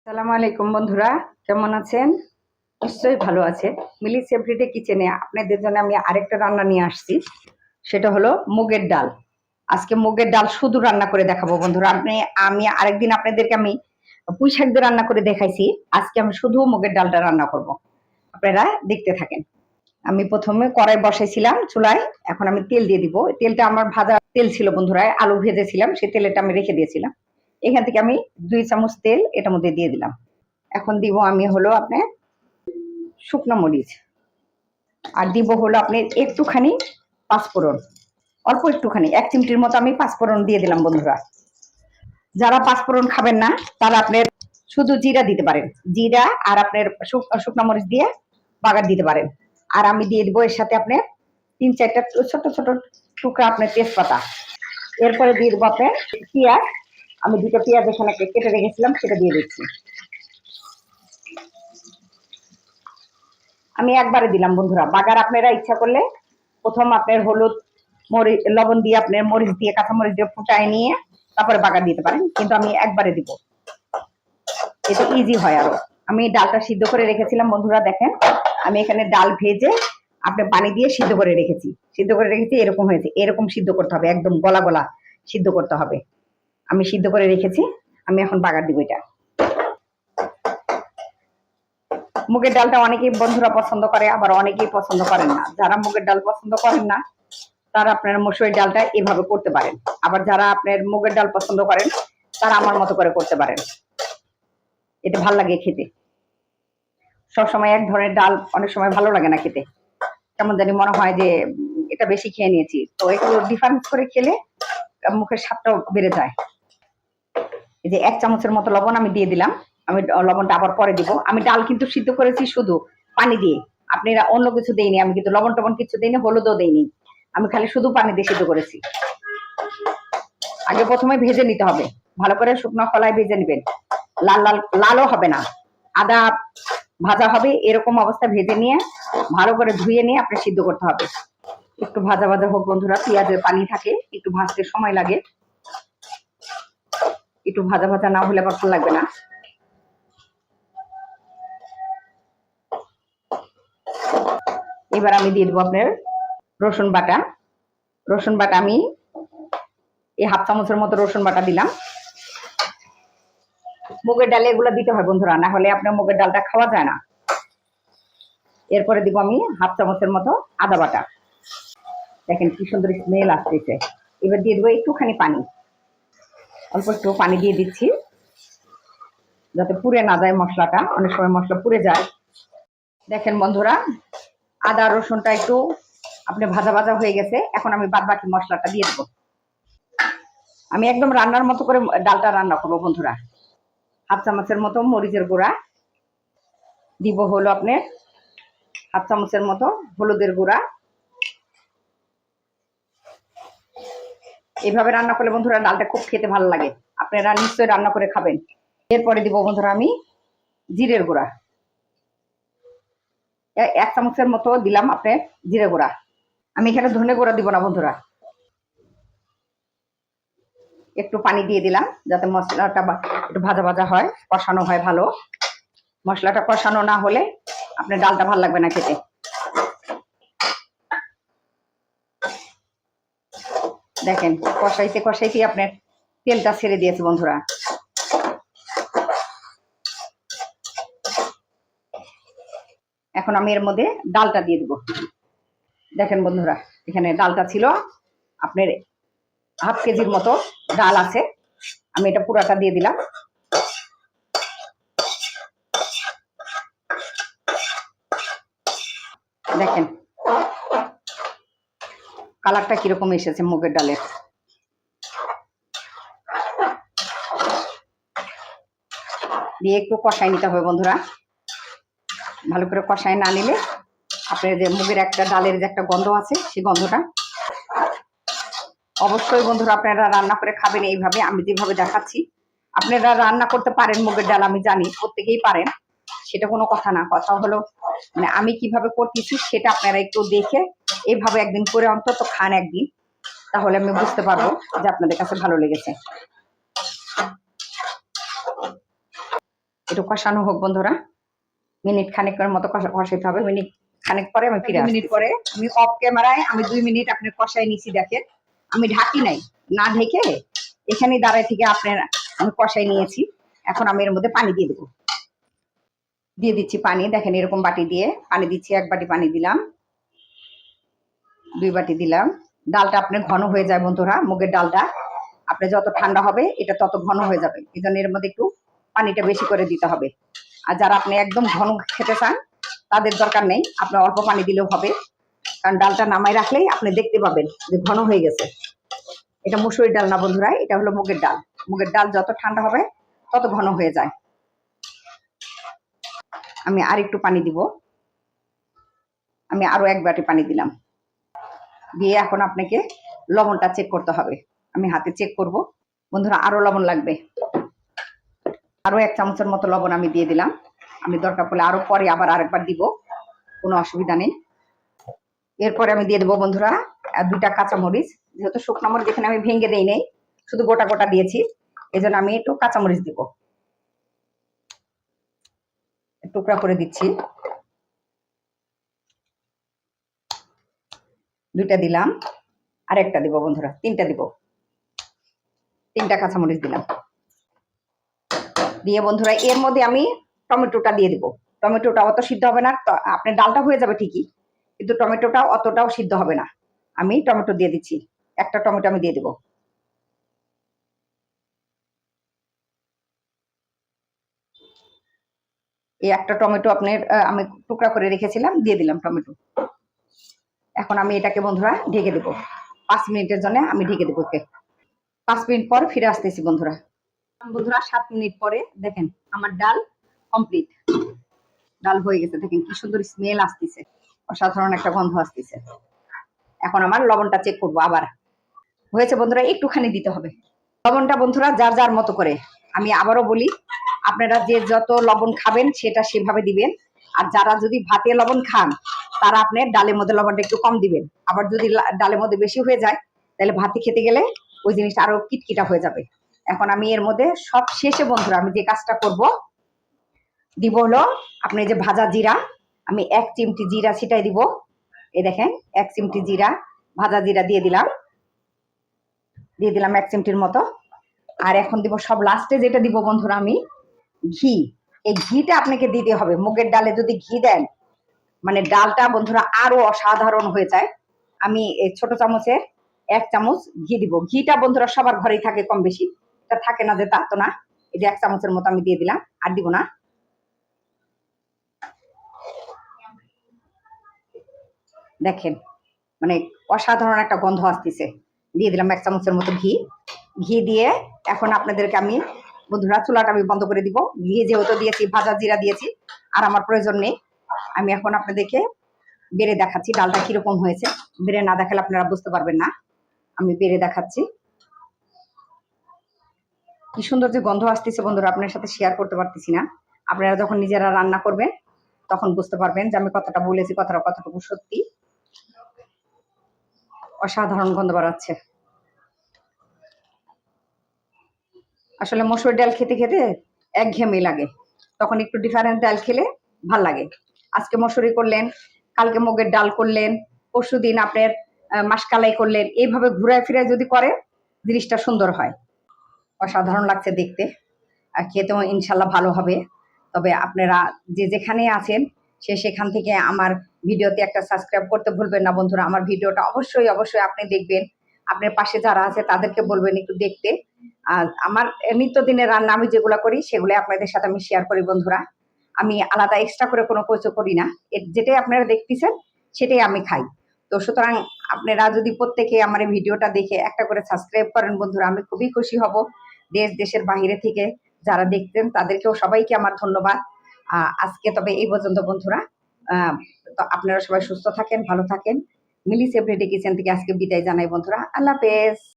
সালাম আলাইকুম বন্ধুরা, কেমন আছেন? নিশ্চয়ই ভালো আছে। মিলিস এভরিডে কিচেনে আপনাদের জন্য আমি আরেকটা রান্না নিয়ে আসছি। সেটা হলো মুগের ডাল। আজকে মুগের ডাল শুধু রান্না করে দেখাবো বন্ধুরা। আমি আরেকদিন আপনাদেরকে আমি পুঁই শাক দিয়ে রান্না করে দেখাইছি। আজকে আমি শুধু মুগের ডালটা রান্না করব। আপনারা দেখতে থাকেন। আমি প্রথমে কড়াই বসাইছিলাম চুলায়। এখন আমি তেল দিয়ে দিব। তেলটা আমার ভাজা তেল ছিল বন্ধুরা, আলু ভেজেছিলাম, সেই তেলটা আমি রেখে দিয়েছিলাম। এখান থেকে আমি 2 চামচ তেল এটার মধ্যে দিয়ে দিলাম। এখন দিব আমি হলো আপনার শুকনো মরিচ, আর দিব হলো আপনার একটুখানি পাঁচফোড়ন, অল্প একটুখানি 1 চিমটির মতো আমি পাঁচফোড়ন দিয়ে দিলাম বন্ধুরা। যারা পাঁচফোড়ন খাবেন না তারা আপনার শুধু জিরা দিতে পারেন, জিরা আর আপনার শুকনো মরিচ দিয়ে বাগার দিতে পারেন। আর আমি দিয়ে দিব এর সাথে আপনার 3-4টা ছোট ছোট টুকরা আপনার তেজপাতা। এরপরে দিয়ে দেবো আপনার পেঁয়াজ। আমি 2টা পেঁয়াজ এখানে কেটে রেখেছিলাম, সেটা দিয়ে দিচ্ছি। আমি একবারে দিলাম বন্ধুরা। বাগার আপনারা ইচ্ছা করলে প্রথম আপনার হলুদ মরিচ লবণ দিয়ে আপনার মরিচ দিয়ে কাঁচা মরিচ দিয়ে ফুটায় নিয়ে তারপরে বাগার দিতে পারেন, কিন্তু আমি একবারে দিব, এটা ইজি হয় আরো। আমি ডালটা সিদ্ধ করে রেখেছিলাম বন্ধুরা, দেখেন আমি এখানে ডাল ভেজে আপনি পানি দিয়ে সিদ্ধ করে রেখেছি। এরকম হয়েছে, এরকম সিদ্ধ করতে হবে, একদম গলা গলা সিদ্ধ করতে হবে। আমি সিদ্ধ করে রেখেছি, আমি এখন বাগার দিব। এটা মুগের ডালটা অনেকেই বন্ধুরা পছন্দ করে, আবার অনেকেই পছন্দ করেন না। যারা মুগের ডাল পছন্দ করেন না তারা আপনার মসুরের ডালটা এভাবে করতে পারেন। আবার যারা আপনার মুগের ডাল পছন্দ করেন তারা আমার মতো করে করতে পারেন। এটা ভাল লাগে খেতে। সবসময় এক ধরনের ডাল অনেক সময় ভালো লাগে না খেতে, কেমন জানি মনে হয় যে এটা বেশি খেয়ে নিয়েছি। তো এগুলো ডিফারেন্স করে খেলে মুখের স্বাদটাও বেড়ে যায়। এই যে 1 চামচের মতো লবণ আমি দিয়ে দিলাম। আমি লবণটা আবার পরে দিব। আমি ডাল কিন্তু সিদ্ধ করেছি শুধু পানি দিয়ে, আপনারা অন্য কিছু দেইনি। আমি কিন্তু লবণ টবণ কিছু দেইনি, হলুদও দেইনি। আমি খালি শুধু পানি দিয়ে সিদ্ধ করেছি। আগে প্রথমে ভেজে নিতে হবে, ভালো করে শুকনো খোলায় ভেজে নেবেন। লাল লাল লালও হবে না, আদা ভাজা হবে, এরকম অবস্থা ভেজে নিয়ে ভালো করে ধুয়ে নিয়ে আপনি সিদ্ধ করতে হবে। একটু ভাজা ভাজা হোক বন্ধুরা, পেঁয়াজের পানি থাকে, একটু ভাজতে সময় লাগে। একটু ভাজা ভাজা না হলে আবার ভালো লাগবে না। এবার আমি দিয়ে দেবো আপনার রসুন বাটা। রসুন বাটা আমি এই 1/2 চামচের মতো রসুন বাটা দিলাম। মুগের ডালে এগুলো দিতে হয় বন্ধুরা, না হলে আপনার মুগের ডালটা খাওয়া যায় না। এরপরে দিব আমি 1/2 চামচের মতো আদা বাটা। দেখেন কি সুন্দর স্মেল আসতেছে। এবার দিয়ে দেবো একটুখানি পানি, অল্প একটু পানি দিয়ে দিচ্ছি যাতে পুড়ে না যায় মশলাটা, অনেক সময় মশলা পুড়ে যায়। দেখেন বন্ধুরা, আদা রসুনটা একটু আপনি ভাজা ভাজা হয়ে গেছে। এখন আমি বাদ বাকি মশলাটা দিয়ে দেবো। আমি একদম রান্নার মতো করে ডালটা রান্না করবো বন্ধুরা। 1/2 চামচের মতো মরিচের গুঁড়া দিব, হলো আপনার 1/2 চামচের মতো হলুদের গুঁড়া। এইভাবে রান্না করলে বন্ধুরা ডালটা খুব খেতে ভালো লাগে, আপনারা নিশ্চয়ই রান্না করে খাবেন। এরপরে দিব বন্ধুরা আমি জিরের গুঁড়া, 1 চামচের মতো দিলাম আপনার জিরে গুঁড়া। আমি এখানে ধনে গুঁড়া দিব না বন্ধুরা। একটু পানি দিয়ে দিলাম যাতে মশলাটা একটু ভাজা ভাজা হয়, কষানো হয় ভালো। মশলাটা কষানো না হলে আপনার ডালটা ভালো লাগবে না খেতে। দেখেন কষাইতে কষাইতে আপনার তেলটা ছেড়ে দিয়েছে বন্ধুরা। এখন আমি এর মধ্যে ডালটা দিয়ে দেবো। দেখেন বন্ধুরা, এখানে ডালটা ছিল আপনার 1/2 কেজির মতো ডাল আছে। আমি এটা পুরাটা দিয়ে দিলাম। দেখেন কালারটা কিরকম এসেছে মুগের ডালের। দিয়ে একটু কষাই নিতে হবে বন্ধুরা। ভালো করে কষাই না নিলে আপনার যে মুগের একটা ডালের যে একটা গন্ধ আছে, সেই গন্ধটা। অবশ্যই বন্ধুরা আপনারা রান্না করে খাবেন এইভাবে, আমি যেভাবে দেখাচ্ছি। আপনারা রান্না করতে পারেন মুগের ডাল, আমি জানি প্রত্যেকেই পারেন, সেটা কোনো কথা না। কথা হলো মানে আমি কিভাবে করতেছি সেটা আপনারা একটু দেখে এইভাবে একদিন করে অন্তত খান একদিন, তাহলে আমি বুঝতে পারবো যে আপনাদের কাছে ভালো লেগেছে। একটু কষানো হোক বন্ধুরা, মিনিট খানেকের মতো কষাইতে হবে। মিনিট খানেক পরে আমি ফিরে মিনিট পরে আমি অফ ক্যামেরায় আমি 2 মিনিট আপনার কষাই নিছি। দেখেন আমি ঢাকি নাই, না ঢেকে এখানেই দাঁড়ায় থেকে আপনার আমি কষাই নিয়েছি। এখন আমি এর মধ্যে পানি দিয়ে দেবো, দিয়ে দিচ্ছি পানি। দেখেন এরকম বাটি দিয়ে পানি দিচ্ছি। 1 বাটি পানি দিলাম, 2 বাটি দিলাম। ডালটা আপনার ঘন হয়ে যায় বন্ধুরা, মুগের ডালটা আপনার যত ঠান্ডা হবে এটা তত ঘন হয়ে যাবে। এই জন্য এর মধ্যে একটু পানিটা বেশি করে দিতে হবে। আর যারা আপনি একদম ঘন খেতে চান তাদের দরকার নেই, আপনার অল্প পানি দিলেও হবে। কারণ ডালটা নামাই রাখলেই আপনি দেখতে পাবেন যে ঘন হয়ে গেছে। এটা মুসুরির ডাল না বন্ধুরা, এটা হলো মুগের ডাল। মুগের ডাল যত ঠান্ডা হবে তত ঘন হয়ে যায়। আমি আর একটু পানি দিব, আমি আরো 1 বাটি পানি দিলাম। দিয়ে এখন আপনাকে লবণটা চেক করতে হবে। আমি হাতে চেক করব বন্ধুরা, আরো লবণ লাগবে। আরো 1 চামচের মতো লবণ আমি দিয়ে দিলাম। আমি দরকার পড়লে আরো পরে আবার আরেকবার দিব, কোনো অসুবিধা নেই। এরপরে আমি দিয়ে দেবো বন্ধুরা 2টা কাঁচামরিচ। যেহেতু শুকনো মরিচ এখানে আমি ভেঙে দেই নাই, শুধু গোটা গোটা দিয়েছি, এই জন্য আমি একটু কাঁচামরিচ দিব, টুকরা করে দিচ্ছি। 2টা দিলাম, আর একটা দিব বন্ধুরা, 3টা দিব। 3টা কাঁচামরিচ দিলাম। দিয়ে বন্ধুরা এর মধ্যে আমি টমেটোটা দিয়ে দিব। টমেটোটা অত সিদ্ধ হবে না, আপনার ডালটা হয়ে যাবে ঠিকই, কিন্তু টমেটোটা অতটাও সিদ্ধ হবে না। আমি টমেটো দিয়ে দিচ্ছি, 1টা টমেটো আমি দিয়ে দিব। এই 1টা টমেটো আপনার আমি টুকরা করে রেখেছিলাম, দিয়ে দিলাম টমেটো। এখন আমি এটাকে বন্ধুরা ঢেকে দেবো 5 মিনিটের জন্য। আমি ঢেকে দেবো ওকে। 5 মিনিট পর ফিরে আসতেছি বন্ধুরা। বন্ধুরা 7 মিনিট পরে দেখেন আমার ডাল কমপ্লিট। ডাল হয়ে গেছে, দেখেন কি সুন্দর স্মেল আসতেছে, অসাধারণ একটা গন্ধ আসতেছে। এখন আমার লবণটা চেক করবো আবার। হয়েছে বন্ধুরা, একটুখানি দিতে হবে লবণটা বন্ধুরা, যার যার মতো করে। আমি আবারও বলি, আপনারা যে যত লবণ খাবেন সেটা সেভাবে দিবেন। আর যারা যদি ভাতে লবণ খান তারা আপনার ডালের মধ্যে লবণটা একটু কম দিবেন। আবার যদি ডালের মধ্যে বেশি হয়ে যায় তাহলে ভাতে খেতে গেলে ওই জিনিসটা আরো কিটকিটা হয়ে যাবে। এখন আমি এর মধ্যে সব শেষে বন্ধুরা আমি যে কাজটা করব, দিব হলো আপনি যে ভাজা জিরা। আমি 1 চিমটি জিরা ছিটাই দিব। এই দেখেন 1 চিমটি জিরা, ভাজা জিরা দিয়ে দিলাম। 1 চিমটির মতো। আর এখন দিব সব লাস্টে যেটা দিব বন্ধুরা আমি ঘি। এই ঘিটা আপনাকে দিতে হবে। মুগের ডালে যদি ঘি দেন মানে ডালটা বন্ধুরা আরো অসাধারণ হয়ে যায়। আমি এই ছোট চামচের 1 চামচ ঘি দিব। ঘিটা বন্ধুরা সবার ঘরেই থাকে কম বেশি, এটা থাকে না যে তা তো না। এই যে 1 চামচের মতো আমি দিয়ে দিলাম, আর দিব না। দেখেন মানে অসাধারণ একটা গন্ধ আসতেছে। দিয়ে দিলাম 1 চামচের মতো ঘি। ঘি দিয়ে এখন আপনাদেরকে আমি বন্ধুরা চুলাটা আমি বন্ধ করে দিব। ঘি যেহেতু দিয়েছি, ভাজা জিরা দিয়েছি, আর আমার প্রয়োজন নেই। আমি এখন আপনাদেরকে বেড়ে দেখাচ্ছি ডালটা কিরকম হয়েছে। বেড়ে না দেখালে আপনারা বুঝতে পারবেন না। আমি বেড়ে দেখাচ্ছি। কি সুন্দর যে গন্ধ আসতেছে বন্ধুরা, আপনার সাথে শেয়ার করতে পারতেছি না। আপনারা যখন নিজেরা রান্না করবেন তখন বুঝতে পারবেন যে আমি কথাটা বলেছি কথাটা কতটুকু সত্যি। অসাধারণ গন্ধ বাড়াচ্ছে। আসলে মসুর ডাল খেতে খেতে একঘেয়েমি লাগে, তখন একটু ডিফারেন্ট ডাল খেলে ভাল লাগে। আজকে মসুরি করলেন, কালকে মুগের ডাল করলেন, পরশুদিন আপনার মাসকালাই করলেন। এইভাবে ঘুরায় ফিরায় যদি করে জিনিসটা সুন্দর হয়। অসাধারণ লাগছে দেখতে, আর খেতেও ইনশাল্লাহ ভালো হবে। তবে আপনারা যে যেখানে আছেন সে সেখান থেকে আমার ভিডিওতে একটা সাবস্ক্রাইব করতে ভুলবেন না বন্ধুরা। আমার ভিডিওটা অবশ্যই অবশ্যই আপনি দেখবেন। আপনার পাশে যারা আছে তাদেরকে বলবেন একটু দেখতে। আর আমার নিত্যদিনের রান্না আমি যেগুলো করি সেগুলো আপনাদের সাথে আমি শেয়ার করি বন্ধুরা। আমি আলাদা এক্সট্রা করে কোনো কিছু করি না। যেটাই আপনারা দেখতেছেন সেটাই আমি খাই। তো সুতরাং আপনারা যদি প্রত্যেকে আমার এই ভিডিওটা দেখে একটা করে সাবস্ক্রাইব করেন বন্ধুরা, আমি খুবই খুশি হব। দেশ দেশের বাইরে থেকে যারা দেখতেন তাদেরকেও সবাইকে আমার ধন্যবাদ। আজকে তবে এই পর্যন্ত বন্ধুরা। তো আপনারা সবাই সুস্থ থাকেন, ভালো থাকেন। মিলিস এভরিডে কিচেন থেকে আজকে বিদায় জানাই বন্ধুরা। আল্লাহ হাফেজ।